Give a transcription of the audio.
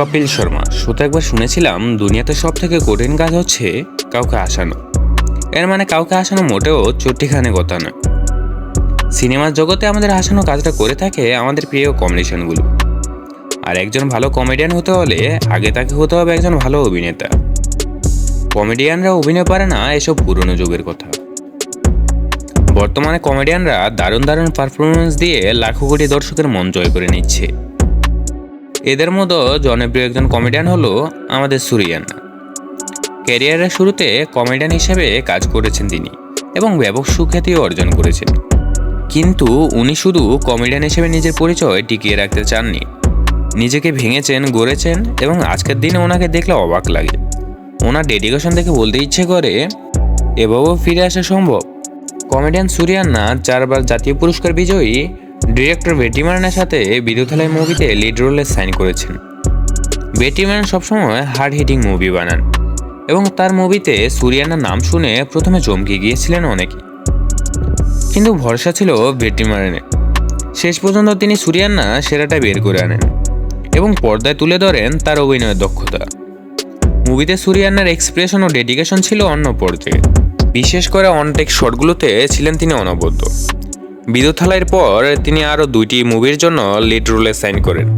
কপিল শর্মা শোতে একবার শুনেছিলাম দুনিয়াতে সব থেকে কঠিন কাজ হচ্ছে কাউকে হাসানো। এর মানে কাউকে হাসানো মোটেও চট্টিখানে কথা নয়। সিনেমার জগতে আমাদের হাসানো কাজটা করে থাকে আমাদের প্রিয় কম্বিনেশনগুলো। আর একজন ভালো কমেডিয়ান হতে হলে আগে তাকে হতে হবে একজন ভালো অভিনেতা। কমেডিয়ানরা অভিনয় পারে না, এসব পুরনো যুগের কথা। বর্তমানে কমেডিয়ানরা দারুণ দারুণ পারফরমেন্স দিয়ে লাখো কোটি দর্শকের মন জয় করে নিচ্ছে। এদের মতো জনপ্রিয় একজন কমেডিয়ান হলো আমাদের সুরিয়ান্না। ক্যারিয়ারের শুরুতে কমেডিয়ান হিসেবে কাজ করেছেন তিনি এবং ব্যাপক সুখ্যাতিও অর্জন করেছেন। কিন্তু উনি শুধু কমেডিয়ান হিসেবে নিজের পরিচয় টিকিয়ে রাখতে চাননি। নিজেকে ভেঙেছেন, গড়েছেন এবং আজকের দিনে ওনাকে দেখলে অবাক লাগে। ওনার ডেডিকেশন দেখে বলতে ইচ্ছে করে এভাবেও ফিরে আসা সম্ভব। কমেডিয়ান সুরিয়ান্না 4 বার জাতীয় পুরস্কার বিজয়ী ডিরেক্টর ভেট্রিমারানের সাথে বিদ্যুথালয় মুভিতে লিড রোলে সাইন করেছেন। ভেট্রিমারান সবসময় হার্ড হিটিং মুভি বানান এবং তার মুভিতে সুরিয়ান্নার নাম শুনে প্রথমে চমকে গিয়েছিলেন অনেকে, কিন্তু ভরসা ছিল ভেট্রিমারানের। শেষ পর্যন্ত তিনি সুরিয়ান্না সেরাটা বের করে আনেন এবং পর্দায় তুলে ধরেন তার অভিনয়ের দক্ষতা। মুভিতে সুরিয়ান্নার এক্সপ্রেশন ও ডেডিকেশন ছিল অন্য পর্যায়ে। বিশেষ করে অনটেক শটগুলোতে ছিলেন তিনি অনবদ্য। বিদ্যুথালয়ের পর তিনি আরও 2টি মুভির জন্য লিড রোলে সাইন করেন।